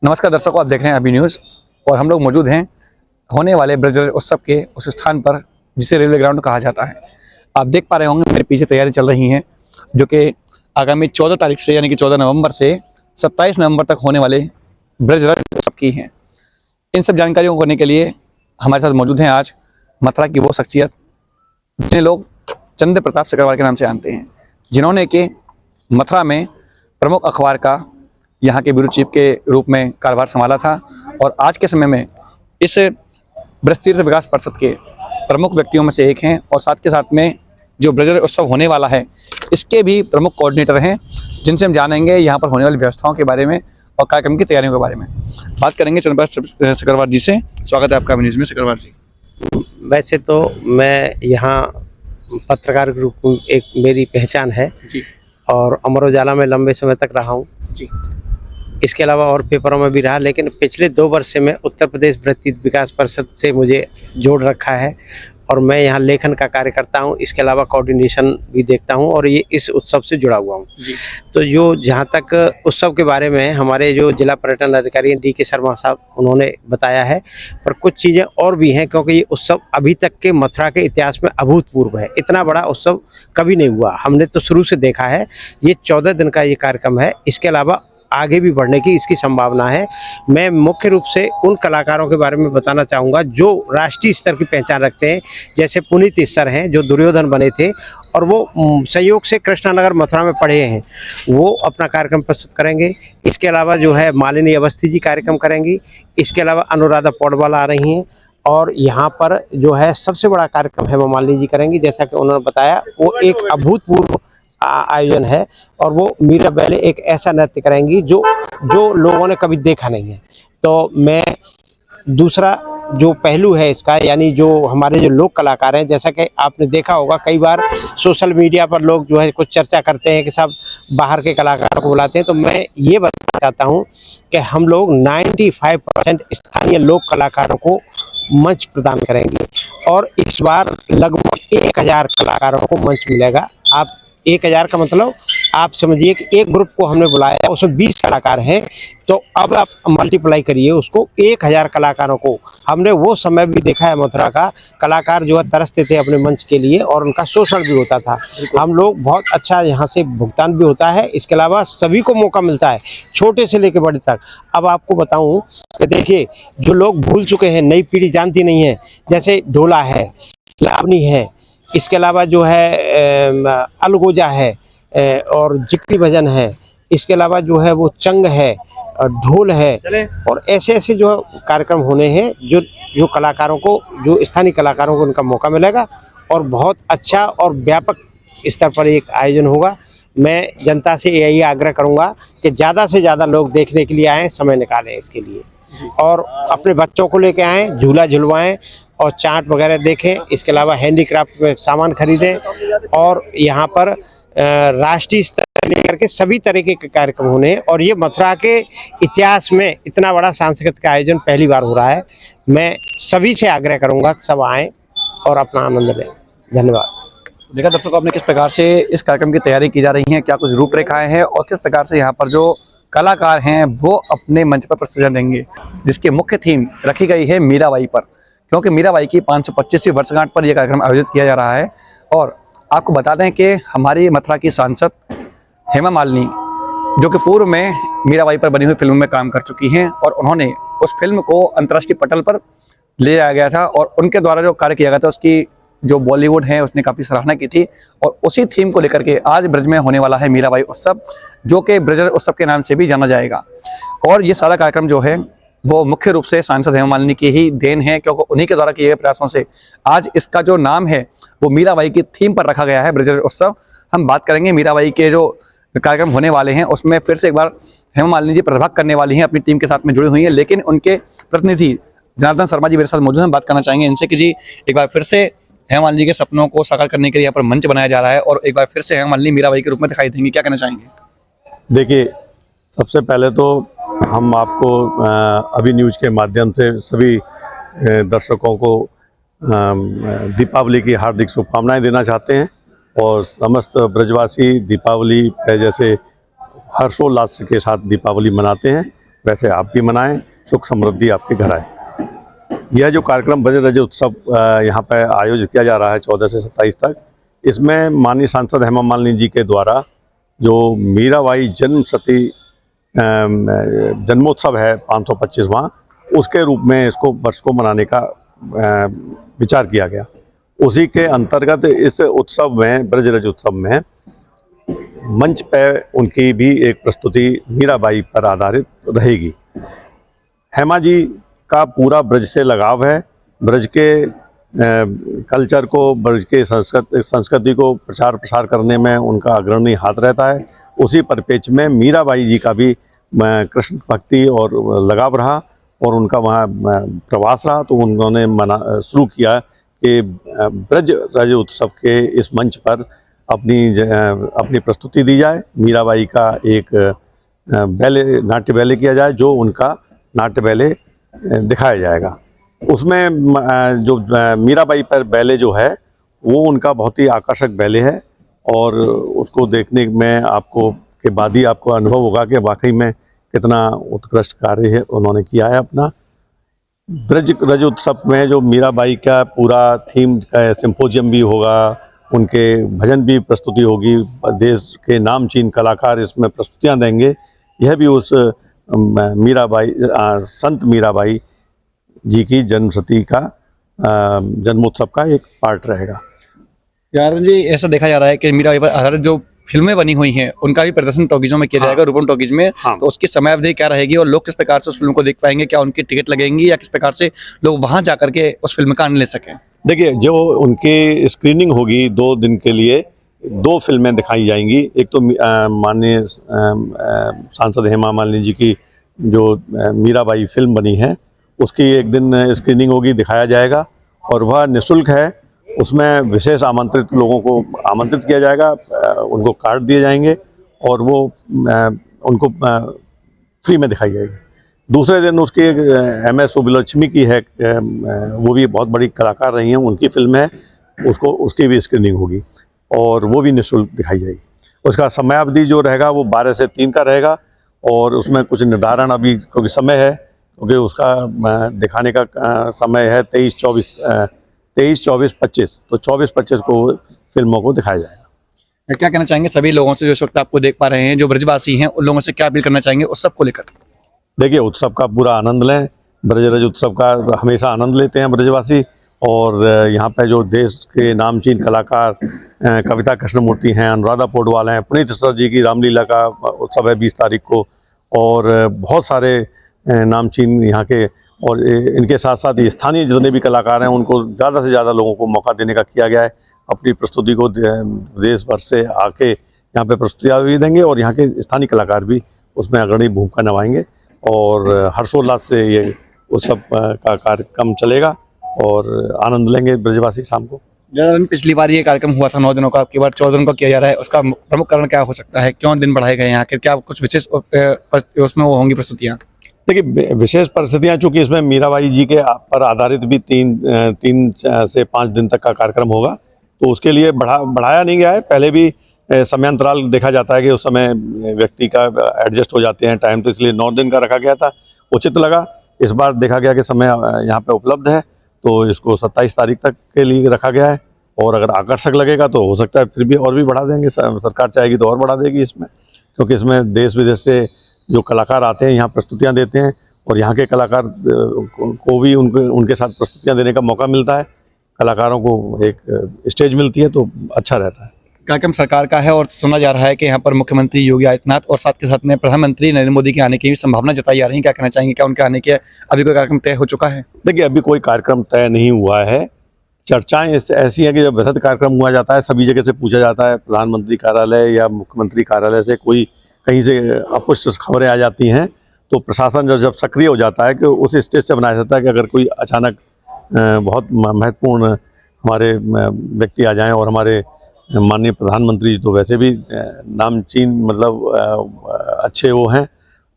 नमस्कार दर्शकों, आप देख रहे हैं अभी न्यूज़ और हम लोग मौजूद हैं होने वाले ब्रजराज उत्सव के उस स्थान पर जिसे रेलवे ग्राउंड कहा जाता है। आप देख पा रहे होंगे मेरे पीछे तैयारी चल रही हैं, जो कि आगामी 14 तारीख से यानी कि 14 नवंबर से 27 नवंबर तक होने वाले ब्रजराज उत्सव की हैं। इन सब जानकारियों को करने के लिए हमारे साथ मौजूद हैं आज मथुरा की वो शख्सियत जिन्हें लोग चंद्र प्रताप सिकरवार के नाम से जानते हैं, जिन्होंने कि मथुरा में प्रमुख अखबार का यहाँ के ब्यूरो चीफ के रूप में कार्यभार संभाला था और आज के समय में इस ब्रज तीर्थ विकास परिषद के प्रमुख व्यक्तियों में से एक हैं और साथ के साथ में जो ब्रजराज उत्सव होने वाला है इसके भी प्रमुख कोऑर्डिनेटर हैं, जिनसे हम जानेंगे यहाँ पर होने वाली व्यवस्थाओं के बारे में और कार्यक्रम की तैयारियों के बारे में बात करेंगे। चंद्र प्रताप सिकरवार जी से स्वागत है आपका न्यूज़ में। सिकरवार जी, वैसे तो मैं यहाँ पत्रकार के रूप में एक मेरी पहचान है जी और अमर उजाला में लंबे समय तक रहा हूँ जी। इसके अलावा और पेपरों में भी रहा, लेकिन पिछले 2 वर्ष से मैं उत्तर प्रदेश ब्रज तीर्थ विकास परिषद से मुझे जोड़ रखा है और मैं यहाँ लेखन का कार्य करता हूँ। इसके अलावा कोऑर्डिनेशन भी देखता हूँ और ये इस उत्सव से जुड़ा हुआ हूँ जी। तो जो जहाँ तक उत्सव के बारे में हमारे जो जिला पर्यटन अधिकारी DK शर्मा साहब उन्होंने बताया है, पर कुछ चीज़ें और भी हैं क्योंकि ये उत्सव अभी तक के मथुरा के इतिहास में अभूतपूर्व है। इतना बड़ा उत्सव कभी नहीं हुआ, हमने तो शुरू से देखा है। ये 14 दिन का ये कार्यक्रम है, इसके अलावा आगे भी बढ़ने की इसकी संभावना है। मैं मुख्य रूप से उन कलाकारों के बारे में बताना चाहूँगा जो राष्ट्रीय स्तर की पहचान रखते हैं, जैसे पुनीत सर हैं जो दुर्योधन बने थे और वो संयोग से कृष्णानगर मथुरा में पढ़े हैं, वो अपना कार्यक्रम प्रस्तुत करेंगे। इसके अलावा जो है मालिनी अवस्थी जी कार्यक्रम करेंगी। इसके अलावा अनुराधा पौडवाल आ रही हैं और यहाँ पर जो है सबसे बड़ा कार्यक्रम है वो मालिनी जी करेंगी। जैसा कि उन्होंने बताया वो एक अभूतपूर्व आयोजन है और वो मीरा बैले एक ऐसा नृत्य करेंगी जो लोगों ने कभी देखा नहीं है। तो मैं दूसरा जो पहलू है इसका, यानी जो हमारे जो लोक कलाकार हैं, जैसा कि आपने देखा होगा कई बार सोशल मीडिया पर लोग जो है कुछ चर्चा करते हैं कि सब बाहर के कलाकारों को बुलाते हैं, तो मैं ये बताना चाहता हूँ कि हम लोग 95% स्थानीय लोक कलाकारों को मंच प्रदान करेंगे और इस बार लगभग 1000 कलाकारों को मंच मिलेगा। आप 1000 का मतलब आप समझिए कि एक ग्रुप को हमने बुलाया, उसमें 20 कलाकार हैं, तो अब आप मल्टीप्लाई करिए उसको 1000 कलाकारों को। हमने वो समय भी देखा है मथुरा का, कलाकार जो है तरसते थे अपने मंच के लिए और उनका शोषण भी होता था। हम लोग बहुत अच्छा यहाँ से भुगतान भी होता है, इसके अलावा सभी को मौका मिलता है, छोटे से लेकर बड़े तक। अब आपको बताऊँ कि देखिए जो लोग भूल चुके हैं, नई पीढ़ी जानती नहीं है, जैसे ढोला है, लावनी है, इसके अलावा जो है अलगोजा है और जिक्री भजन है, इसके अलावा जो है वो चंग है, ढोल है और ऐसे ऐसे जो कार्यक्रम होने हैं जो कलाकारों को, जो स्थानीय कलाकारों को उनका मौका मिलेगा और बहुत अच्छा और व्यापक स्तर पर एक आयोजन होगा। मैं जनता से यही आग्रह करूंगा कि ज़्यादा से ज़्यादा लोग देखने के लिए आएँ, समय निकालें इसके लिए और अपने बच्चों को लेके आएँ, झूला झुलवाएँ और चाट वगैरह देखें। इसके अलावा हैंडीक्राफ्ट में सामान खरीदें और यहाँ पर राष्ट्रीय स्तर लेकर के सभी तरीके के कार्यक्रम होने हैं और ये मथुरा के इतिहास में इतना बड़ा सांस्कृतिक आयोजन पहली बार हो रहा है। मैं सभी से आग्रह करूँगा कि सब आएँ और अपना आनंद लें। धन्यवाद। देखा दर्शकों आपने किस प्रकार से इस कार्यक्रम की तैयारी की जा रही है, क्या कुछ रूपरेखाएं हैं और किस प्रकार से यहाँ पर जो कलाकार हैं वो अपने मंच पर प्रस्तुति देंगे, जिसकी मुख्य थीम रखी गई है मीराबाई पर, क्योंकि मीराबाई की 525वीं वर्षगांठ पर यह कार्यक्रम आयोजित किया जा रहा है। और आपको बता दें कि हमारी मथुरा की सांसद हेमा मालिनी, जो कि पूर्व में मीराबाई पर बनी हुई फिल्म में काम कर चुकी हैं और उन्होंने उस फिल्म को अंतर्राष्ट्रीय पटल पर ले जाया गया था और उनके द्वारा जो कार्य किया गया था उसकी जो बॉलीवुड है उसने काफ़ी सराहना की थी और उसी थीम को लेकर के आज ब्रज में होने वाला है मीराबाई उत्सव, जो कि ब्रजराज उत्सव के नाम से भी जाना जाएगा। और ये सारा कार्यक्रम जो है वो मुख्य रूप से सांसद हेमा मालिनी की ही देन है, क्योंकि उन्हीं के द्वारा किए गए प्रयासों से आज इसका जो नाम है वो मीराबाई की थीम पर रखा गया है, ब्रजराज उत्सव। हम बात करेंगे मीराबाई के जो कार्यक्रम होने वाले हैं उसमें फिर से एक बार हेमा मालिनी जी प्रतिभाग करने वाली हैं, अपनी टीम के साथ में जुड़ी हुई हैं, लेकिन उनके प्रतिनिधि जनार्दन शर्मा जी मेरे साथ मौजूद हैं। बात करना चाहेंगे इनसे कि जी एक बार फिर से हेमा मालिनी के सपनों को साकार करने के लिए यहाँ पर मंच बनाया जा रहा है और एक बार फिर से हेमा मालिनी मीराबाई के रूप में दिखाई देंगी, क्या कहना चाहेंगे? देखिए, सबसे पहले तो हम आपको अभी न्यूज़ के माध्यम से सभी दर्शकों को दीपावली की हार्दिक शुभकामनाएं देना चाहते हैं और समस्त ब्रजवासी दीपावली जैसे हर्षोल्लास के साथ दीपावली मनाते हैं। वैसे आप भी मनाएं, सुख समृद्धि आपके घर आए। यह जो कार्यक्रम ब्रज रज उत्सव यहाँ पर आयोजित किया जा रहा है 14 से 27 तक, इसमें माननीय सांसद हेमा मालिनी जी के द्वारा जो मीराबाई जन्मोत्सव है 525वां, उसके रूप में इसको वर्ष को मनाने का विचार किया गया। उसी के अंतर्गत इस उत्सव में, ब्रज रज उत्सव में, मंच पे उनकी भी एक प्रस्तुति मीराबाई पर आधारित रहेगी। हेमा जी का पूरा ब्रज से लगाव है, ब्रज के कल्चर को, ब्रज के संस्कृति को प्रचार प्रसार करने में उनका अग्रणी हाथ रहता है। उसी परिप्रेक्ष्य में मीराबाई जी का भी कृष्ण भक्ति और लगाव रहा और उनका वहाँ प्रवास रहा, तो उन्होंने शुरू किया कि ब्रज रज उत्सव के इस मंच पर अपनी प्रस्तुति दी जाए। मीराबाई का एक नाट्य बैले किया जाए, जो उनका नाट्य बैले दिखाया जाएगा। उसमें जो मीराबाई पर बैले जो है वो उनका बहुत ही आकर्षक बैले है और उसको देखने में आपको के बाद ही आपको अनुभव होगा कि वाकई में कितना उत्कृष्ट कार्य है उन्होंने किया है अपना। ब्रज रज उत्सव में जो मीराबाई का पूरा थीम का सिम्पोजियम भी होगा, उनके भजन भी प्रस्तुति होगी, देश के नामचीन कलाकार इसमें प्रस्तुतियां देंगे। यह भी उस संत मीराबाई जी की जन्मशती का जन्मोत्सव का एक पार्ट रहेगा। यार जी, ऐसा देखा जा रहा है कि मीराबाई पर आधारित जो फिल्में बनी हुई हैं उनका भी प्रदर्शन टॉकीजों में किया जाएगा, रूपम टॉकीज में। तो उसकी समय अवधि क्या रहेगी और लोग किस प्रकार से उस फिल्म को देख पाएंगे? क्या उनकी टिकट लगेंगी या किस प्रकार से लोग वहां जाकर के उस फिल्म का आनंद ले सकें? देखिए, जो उनकी स्क्रीनिंग होगी 2 दिन के लिए, 2 फिल्में दिखाई जाएंगी। एक तो माननीय सांसद हेमा मालिनी जी की जो मीराबाई फिल्म बनी है उसकी एक दिन स्क्रीनिंग होगी, दिखाया जाएगा और वह निःशुल्क है। उसमें विशेष आमंत्रित लोगों को आमंत्रित किया जाएगा, उनको कार्ड दिए जाएंगे और वो उनको फ्री में दिखाई जाएगी। दूसरे दिन उसकी एक MS सुब्बलक्ष्मी की है, वो भी बहुत बड़ी कलाकार रही हैं, उनकी फिल्म है, उसकी भी स्क्रीनिंग होगी और वो भी निःशुल्क दिखाई जाएगी। उसका समयावधि जो रहेगा वो 12 से 3 का रहेगा और उसमें कुछ निर्धारण अभी क्योंकि समय है, क्योंकि उसका दिखाने का समय है 23, 24, 25, तो 24-25 को फिल्मों को दिखाया जाएगा। क्या कहना चाहेंगे सभी लोगों से जो इस वक्त आपको देख पा रहे हैं, जो ब्रजवासी हैं, उन लोगों से क्या अपील करना चाहेंगे उत्सव को लेकर? देखिए, उत्सव का पूरा आनंद लें, ब्रज रज उत्सव का हमेशा आनंद लेते हैं ब्रजवासी। और यहाँ पे जो देश के नामचीन कलाकार कविता कृष्णमूर्ति हैं, अनुराधा पौडवाल हैं, पुनीत सर जी की रामलीला का उत्सव है 20 तारीख को, और बहुत सारे नामचीन यहाँ के, और इनके साथ साथ स्थानीय जितने भी कलाकार हैं उनको ज़्यादा से ज़्यादा लोगों को मौका देने का किया गया है। अपनी प्रस्तुति को देश भर से आके यहाँ पे प्रस्तुतियाँ भी देंगे और यहाँ के स्थानीय कलाकार भी उसमें अग्रणी भूमिका निभाएंगे और हर्षोल्लास से ये उत्सव का कार्यक्रम चलेगा और आनंद लेंगे ब्रजवासी शाम को। पिछली बार ये कार्यक्रम हुआ था 9 दिनों का, आपकी बार 14 दिनों का किया जा रहा है, उसका प्रमुख कारण क्या हो सकता है? क्यों दिन बढ़ाए गए हैं आखिर? क्या कुछ विशेष उसमें वो होंगी प्रस्तुतियाँ? देखिए, विशेष परिस्थितियाँ चूँकि इसमें मीराबाई जी के पर आधारित भी 3 से 5 दिन तक का कार्यक्रम होगा, तो उसके लिए बढ़ाया नहीं गया है। पहले भी समयांतराल देखा जाता है कि उस समय व्यक्ति का एडजस्ट हो जाते हैं टाइम, तो इसलिए 9 दिन का रखा गया था, उचित लगा। इस बार देखा गया कि समय यहाँ पे उपलब्ध है, तो इसको 27 तारीख तक के लिए रखा गया है और अगर आकर्षक लगेगा तो हो सकता है फिर भी और भी बढ़ा देंगे, सरकार चाहेगी तो और बढ़ा देगी इसमें, क्योंकि इसमें देश विदेश से जो कलाकार आते हैं यहाँ प्रस्तुतियाँ देते हैं और यहाँ के कलाकार को भी उनके साथ प्रस्तुतियाँ देने का मौका मिलता है, कलाकारों को एक स्टेज मिलती है, तो अच्छा रहता है। कार्यक्रम सरकार का है और सुना जा रहा है कि यहाँ पर मुख्यमंत्री योगी आदित्यनाथ और साथ के साथ में प्रधानमंत्री नरेंद्र मोदी के आने की भी संभावना जताई जा रही है। क्या कहना चाहेंगे, क्या उनके आने के अभी कोई कार्यक्रम तय हो चुका है? देखिए, अभी कोई कार्यक्रम तय नहीं हुआ है। चर्चाएं ऐसी हैं कि जब वृहद कार्यक्रम हुआ जाता है सभी जगह से पूछा जाता है, प्रधानमंत्री कार्यालय या मुख्यमंत्री कार्यालय से कोई कहीं से अपुष्ट खबरें आ जाती हैं, तो प्रशासन जब सक्रिय हो जाता है कि उस स्टेज से बनाया जाता है कि अगर कोई अचानक बहुत महत्वपूर्ण हमारे व्यक्ति आ जाएं और हमारे माननीय प्रधानमंत्री तो वैसे भी नामचीन मतलब अच्छे वो हैं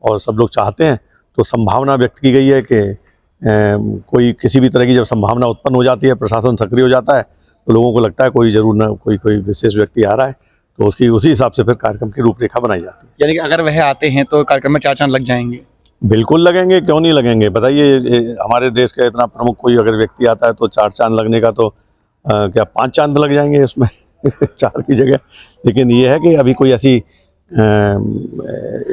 और सब लोग चाहते हैं, तो संभावना व्यक्त की गई है कि कोई किसी भी तरह की जब संभावना उत्पन्न हो जाती है, प्रशासन सक्रिय हो जाता है, तो लोगों को लगता है कोई जरूर ना कोई विशेष व्यक्ति आ रहा है, तो उसी हिसाब से फिर कार्यक्रम की रूपरेखा बनाई जाती है। यानी कि अगर वह आते हैं तो कार्यक्रम में 4 चांद लग जाएंगे। बिल्कुल लगेंगे, क्यों नहीं लगेंगे। बताइए, हमारे देश का इतना प्रमुख कोई अगर व्यक्ति आता है तो 4 चाँद लगने का तो क्या 5 चाँद लग जाएंगे उसमें 4 की जगह। लेकिन ये है कि अभी कोई ऐसी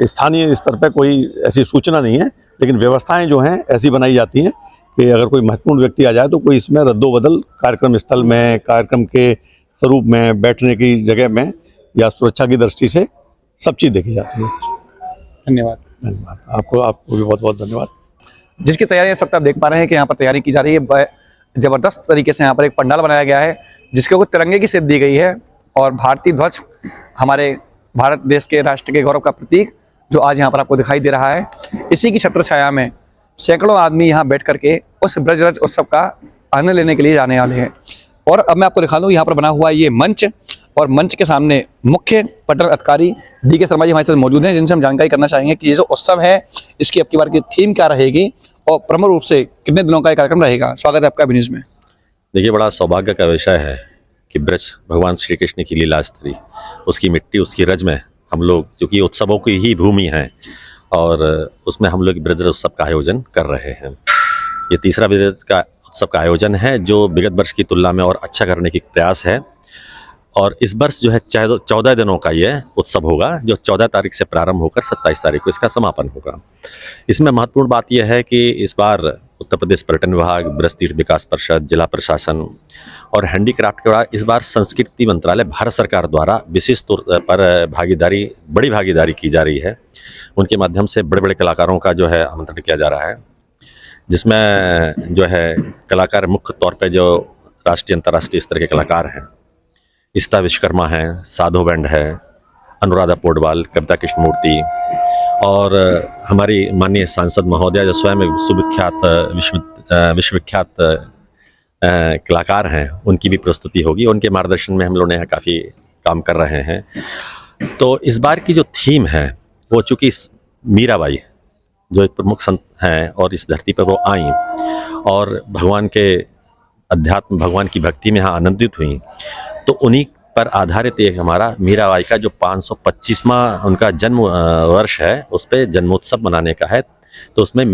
स्थानीय स्तर पे कोई ऐसी सूचना नहीं है, लेकिन व्यवस्थाएं जो हैं ऐसी बनाई जाती हैं कि अगर कोई महत्वपूर्ण व्यक्ति आ जाए तो कोई इसमें रद्दोबदल कार्यक्रम स्थल में, कार्यक्रम के स्वरूप में, बैठने की जगह में या सुरक्षा की दृष्टि से सब चीज़ देखी जाती है। धन्यवाद। धन्यवाद आपको भी बहुत बहुत धन्यवाद। जिसकी तैयारी इस वक्त आप देख पा रहे हैं कि यहाँ पर तैयारी की जा रही है। जबरदस्त तरीके से यहाँ पर एक पंडाल बनाया गया है जिसके ऊपर तिरंगे की सेध दी गई है और भारतीय ध्वज, हमारे भारत देश के राष्ट्र के गौरव का प्रतीक, जो आज यहाँ पर आपको दिखाई दे रहा है। इसी की छत्र छाया में सैकड़ों आदमी यहाँ बैठ करके उस ब्रजरज उत्सव का आनंद लेने के लिए जाने वाले हैं। और अब मैं आपको दिखा दूँ, यहाँ पर बना हुआ ये मंच, और मंच के सामने मुख्य पटल अधिकारी डी.के. शर्मा जी हमारे साथ मौजूद हैं, जिनसे हम जानकारी करना चाहेंगे कि ये जो उत्सव है इसकी अब की बार की थीम क्या रहेगी और प्रमुख रूप से कितने दिनों का ये कार्यक्रम रहेगा। स्वागत है आपका न्यूज़ में। देखिए, बड़ा सौभाग्य का विषय है कि ब्रज भगवान श्री कृष्ण की लीलास्थली, उसकी मिट्टी, उसकी रज में हम लोग, जो कि उत्सवों की ही भूमि है, और उसमें हम लोग ब्रज उत्सव का आयोजन कर रहे हैं। ये तीसरा ब्रज का उत्सव का आयोजन है जो विगत वर्ष की तुलना में और अच्छा करने की प्रयास है। और इस वर्ष जो है 14 दिनों का ये उत्सव होगा, जो 14 तारीख से प्रारंभ होकर 27 तारीख को इसका समापन होगा। इसमें महत्वपूर्ण बात यह है कि इस बार उत्तर प्रदेश पर्यटन विभाग, ब्रज तीर्थ विकास परिषद, जिला प्रशासन और हैंडीक्राफ्ट के बाद इस बार संस्कृति मंत्रालय भारत सरकार द्वारा विशेष तौर पर बड़ी भागीदारी की जा रही है। उनके माध्यम से बड़े बड़े कलाकारों का जो है आमंत्रण किया जा रहा है, जिसमें जो है कलाकार मुख्य तौर पर जो राष्ट्रीय अंतर्राष्ट्रीय स्तर के कलाकार हैं, इस्ता विश्वकर्मा हैं, साधो बैंड है, अनुराधा पोडवाल, कविता कृष्णमूर्ति, और हमारी माननीय सांसद महोदया जो स्वयं सुविख्यात विश्वविख्यात कलाकार हैं, उनकी भी प्रस्तुति होगी। उनके मार्गदर्शन में हम लोग यहाँ काफ़ी काम कर रहे हैं। तो इस बार की जो थीम है वो चूँकि मीराबाई जो एक प्रमुख संत हैं और इस धरती पर वो आई और भगवान के अध्यात्म, भगवान की भक्ति में यहाँ आनंदित हुई, तो उन्हीं पर आधारित एक हमारा मीराबाई का जो 525वां उनका जन्म वर्ष है, उस पर जन्मोत्सव मनाने का है। तो उसमें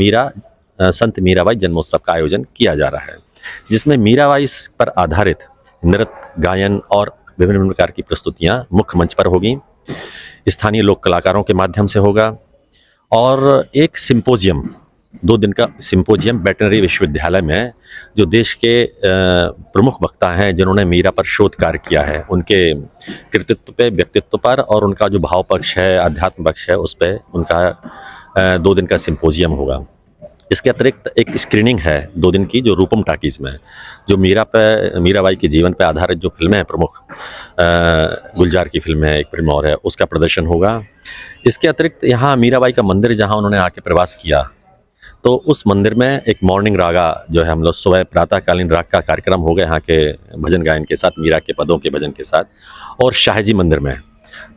संत मीराबाई जन्मोत्सव का आयोजन किया जा रहा है, जिसमें मीराबाई पर आधारित नृत्य, गायन और विभिन्न प्रकार की प्रस्तुतियाँ मुख्य मंच पर होगी, स्थानीय लोक कलाकारों के माध्यम से होगा, और एक सिंपोजियम, 2 दिन का सिंपोजियम वेटरनरी विश्वविद्यालय में जो देश के प्रमुख वक्ता हैं जिन्होंने मीरा पर शोध कार्य किया है, उनके कृतित्व पे, व्यक्तित्व पर और उनका जो भाव पक्ष है, अध्यात्म पक्ष है, उस पर उनका 2 दिन का सिंपोजियम होगा। इसके अतिरिक्त एक स्क्रीनिंग है 2 दिन की, जो रूपम टाकीज़ में, जो मीराबाई के जीवन पर आधारित जो फिल्में हैं प्रमुख, गुलजार की फिल्म है, एक फिल्म और है, उसका प्रदर्शन होगा। इसके अतिरिक्त यहाँ मीराबाई का मंदिर जहाँ उन्होंने आके प्रवास किया, तो उस मंदिर में एक मॉर्निंग रागा जो है, हम लोग सुबह प्रातःकालीन राग का कार्यक्रम हो गया यहाँ के भजन गायन के साथ, मीरा के पदों के भजन के साथ, और शाहजी मंदिर में।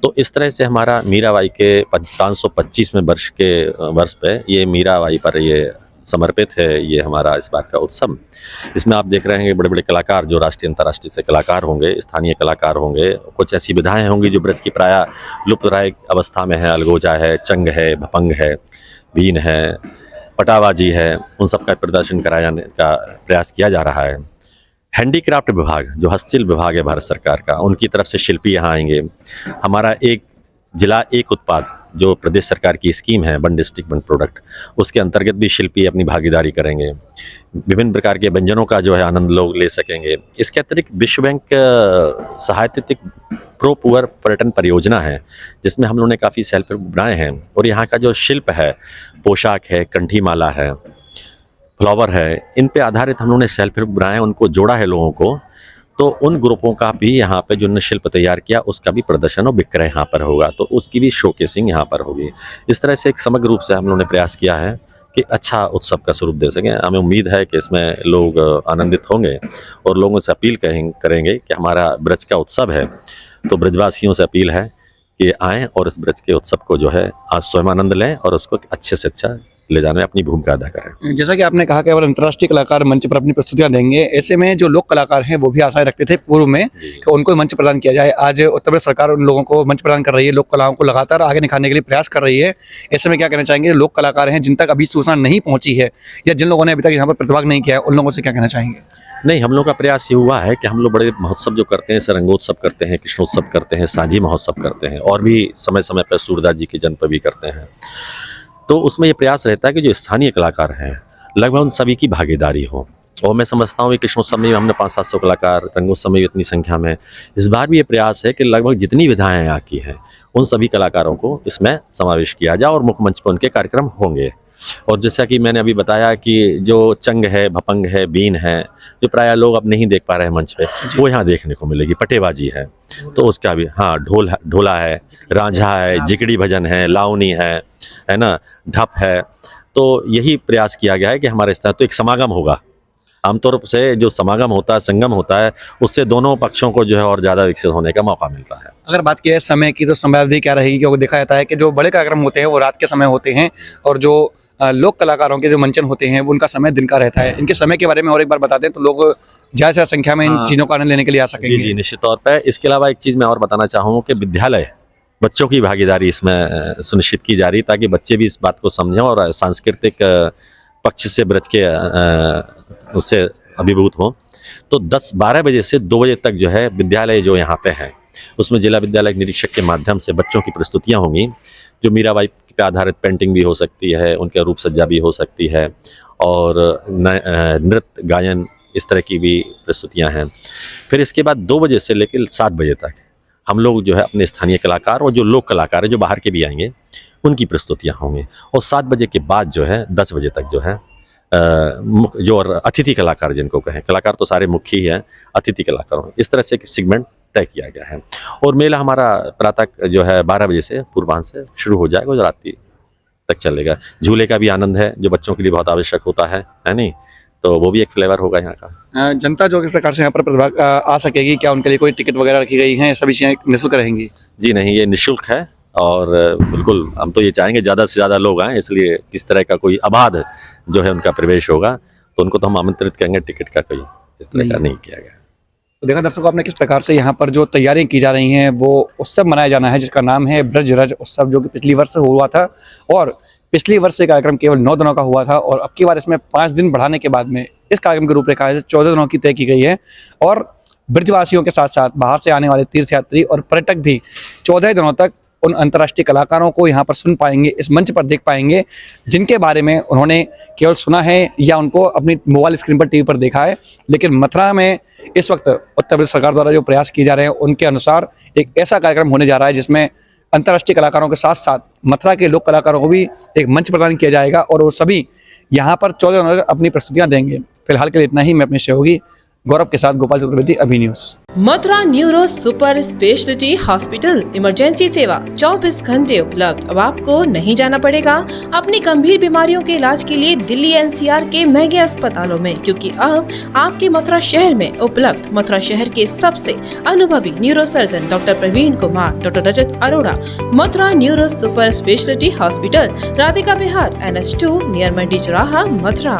तो इस तरह से हमारा मीराबाई के 525वें वर्ष पे ये मीराबाई पर ये समर्पित है ये हमारा इस बार का उत्सव। इसमें आप देख रहे हैं बड़े बड़े कलाकार जो राष्ट्रीय अंतर्राष्ट्रीय से कलाकार होंगे, स्थानीय कलाकार होंगे, कुछ ऐसी विधाएँ होंगी जो ब्रज की प्रायः लुप्तप्राय अवस्था में है, अलगोजा है, चंग है, भपंग है, बीन है, पटाबाजी है, उन सब का प्रदर्शन कराया जाने का प्रयास किया जा रहा है। हैंडीक्राफ्ट विभाग जो हस्तशिल्प विभाग है भारत सरकार का, उनकी तरफ से शिल्पी यहाँ आएंगे। हमारा एक जिला एक उत्पाद जो प्रदेश सरकार की स्कीम है, 1 डिस्ट्रिक्ट 1 प्रोडक्ट, उसके अंतर्गत भी शिल्पी अपनी भागीदारी करेंगे। विभिन्न प्रकार के व्यंजनों का जो है आनंद लोग ले सकेंगे। इसके अतिरिक्त विश्व बैंक सहायतित प्रो पुअर पर्यटन परियोजना है, जिसमें हम लोगों ने काफ़ी सेल्फ हेल्प बनाए हैं, और यहाँ का जो शिल्प है, पोशाक है, कंठी माला है, फ्लावर है, इन पे आधारित हम लोगों ने सेल्फ हेल्प बनाए हैं, उनको जोड़ा है लोगों को। तो उन ग्रुपों का भी यहाँ पे जो शिल्प तैयार किया उसका भी प्रदर्शन और विक्रय यहाँ पर होगा, तो उसकी भी शोकेसिंग यहाँ पर होगी। इस तरह से एक समग्र रूप से हम लोगों ने प्रयास किया है कि अच्छा उत्सव का स्वरूप दे सकें। हमें उम्मीद है कि इसमें लोग आनंदित होंगे और लोगों से अपील करेंगे कि हमारा ब्रज का उत्सव है, तो ब्रजवासियों से अपील है कि आएँ और इस ब्रज के उत्सव को जो है आप स्वयं आनंद लें और उसको अच्छे से अच्छा ले जाने में अपनी भूमिका अदा करें। जैसा कि आपने कहा कि अगर अंतर्राष्ट्रीय कलाकार मंच पर अपनी प्रस्तुतियां देंगे, ऐसे में जो लोक कलाकार हैं वो भी आशाएं रखते थे पूर्व में कि उनको मंच प्रदान किया जाए। आज उत्तर प्रदेश सरकार उन लोगों को मंच प्रदान कर रही है, लोक कलाओं को लगातार आगे निखारने के लिए प्रयास कर रही है। ऐसे में क्या कहना चाहेंगे लोक कलाकार हैं जिन तक अभी सूचना नहीं पहुंची है या जिन लोगों ने अभी तक यहाँ पर प्रतिभाग नहीं किया है, उन लोगों से क्या कहना चाहेंगे? नहीं, हम लोग का प्रयास ये हुआ है कि हम लोग बड़े महोत्सव जो करते हैं, जैसे रंगोत्सव करते हैं, कृष्णोत्सव करते हैं, साझी महोत्सव करते हैं और भी समय समय पर सूरदास जी के जन्म पर भी करते हैं। तो उसमें ये प्रयास रहता है कि जो स्थानीय कलाकार हैं लगभग उन सभी की भागीदारी हो। और मैं समझता हूँ कि कृष्णोत्सव में हमने 500-700 कलाकार, रंगोत्सव में इतनी संख्या में, इस बार भी ये प्रयास है कि लगभग जितनी विधाएं यहाँ की हैं उन सभी कलाकारों को इसमें समावेश किया जाए और मुख्य मंच पर उनके कार्यक्रम होंगे। और जैसा कि मैंने अभी बताया कि जो चंग है, भपंग है, बीन है, जो प्रायः लोग अब नहीं देख पा रहे हैं मंच पे, वो यहाँ देखने को मिलेगी। पटेबाजी है तो उसका भी, हाँ, ढोला है, रांझा है, जिकड़ी भजन है, लावनी है ना, ढप है। तो यही प्रयास किया गया है कि हमारे इस तरह तो एक समागम होगा। आमतौर से जो समागम होता है, संगम होता है, उससे दोनों पक्षों को जो है और ज़्यादा विकसित होने का मौका मिलता है। अगर बात की जाए समय की, तो समयावधि क्या रहेगी? क्योंकि देखा जाता है कि जो बड़े कार्यक्रम होते हैं वो रात के समय होते हैं और जो लोक कलाकारों के जो मंचन होते हैं वो उनका समय दिन का रहता है। इनके समय के बारे में और एक बार बता दें तो लोग ज़्यादा से ज़्यादा संख्या में इन चीज़ों का आनंद लेने के लिए आ सकेंगे। जी, निश्चित तौर पे। इसके अलावा एक चीज़ मैं और बताना चाहूँ कि विद्यालय, बच्चों की भागीदारी इसमें सुनिश्चित की जा रही है ताकि बच्चे भी इस बात को समझें और सांस्कृतिक पक्ष से ब्रज के उससे अभिभूत हों। तो 10-12 बजे से 2 बजे तक जो है विद्यालय जो यहाँ पे है उसमें जिला विद्यालय निरीक्षक के माध्यम से बच्चों की प्रस्तुतियाँ होंगी, जो मीराबाई पे आधारित पेंटिंग भी हो सकती है, उनके रूप सज्जा भी हो सकती है और नृत्य गायन इस तरह की भी प्रस्तुतियाँ हैं। फिर इसके बाद 2 बजे से लेकर 7 बजे तक हम लोग जो है अपने स्थानीय कलाकार और जो लोक कलाकार हैं जो बाहर के भी आएंगे उनकी प्रस्तुतियाँ होंगी। और 7 बजे के बाद जो है 10 बजे तक जो है जो और अतिथि कलाकार जिनको कहें, कलाकार तो सारे मुख्य ही हैं, अतिथि कलाकार, इस तरह से एक सेगमेंट तय किया गया है। और मेला हमारा प्रातः जो है 12 बजे से पूर्वाह्न से शुरू हो जाएगा और रात्रि तक चलेगा। झूले का भी आनंद है जो बच्चों के लिए बहुत आवश्यक होता है नहीं, तो वो भी एक फ्लेवर होगा यहाँ का। जनता जो किस प्रकार से यहाँ पर प्रतिभाग आ सकेगी, क्या उनके लिए कोई टिकट वगैरह रखी गई हैं? सभी चीज़ें निःशुल्क रहेंगी? जी नहीं, ये निःशुल्क है और बिल्कुल हम तो ये चाहेंगे ज़्यादा से ज़्यादा लोग आएँ, इसलिए किस तरह का कोई अबाध जो है उनका प्रवेश होगा तो उनको तो हम आमंत्रित करेंगे, टिकट का कोई इस तरह का नहीं किया गया। तो देखा दर्शकों आपने किस प्रकार से यहाँ पर जो तैयारियां की जा रही हैं वो उत्सव मनाया जाना है जिसका नाम है ब्रज रज उत्सव, जो कि पिछली वर्ष हुआ था और पिछली वर्ष से कार्यक्रम केवल 9 दिनों का हुआ था और अब की बार इसमें 5 दिन बढ़ाने के बाद में इस कार्यक्रम की रूपरेखा 14 दिनों की तय की गई है। और ब्रजवासियों के साथ साथ बाहर से आने वाले तीर्थयात्री और पर्यटक भी 14 दिनों तक उन अंतर्राष्ट्रीय कलाकारों को यहाँ पर सुन पाएंगे, इस मंच पर देख पाएंगे जिनके बारे में उन्होंने केवल सुना है या उनको अपनी मोबाइल स्क्रीन पर, टीवी पर देखा है। लेकिन मथुरा में इस वक्त उत्तर प्रदेश सरकार द्वारा जो प्रयास किए जा रहे हैं उनके अनुसार एक ऐसा कार्यक्रम होने जा रहा है जिसमें अंतर्राष्ट्रीय कलाकारों के साथ साथ मथुरा के लोक कलाकारों को भी एक मंच प्रदान किया जाएगा और वो सभी यहाँ पर 14 दिनों तक अपनी प्रस्तुतियाँ देंगे। फिलहाल के लिए इतना ही। मैं अपने सहयोगी गौरव के साथ गोपाल चतुर्वेदी, अभी news. Mathura neuro super speciality hospital emergency सेवा 24 घंटे उपलब्ध। अब आपको नहीं जाना पड़ेगा अपनी गंभीर बीमारियों के इलाज के लिए दिल्ली एनसीआर के महंगे अस्पतालों में, क्योंकि अब आपके मथुरा शहर में उपलब्ध मथुरा शहर के सबसे अनुभवी neuro surgeon doctor Praveen Kumar, doctor Rajat Arora. Mathura neuro super speciality hospital, Radhika Vihar, NH2 near Mandi Chauraha, Mathura.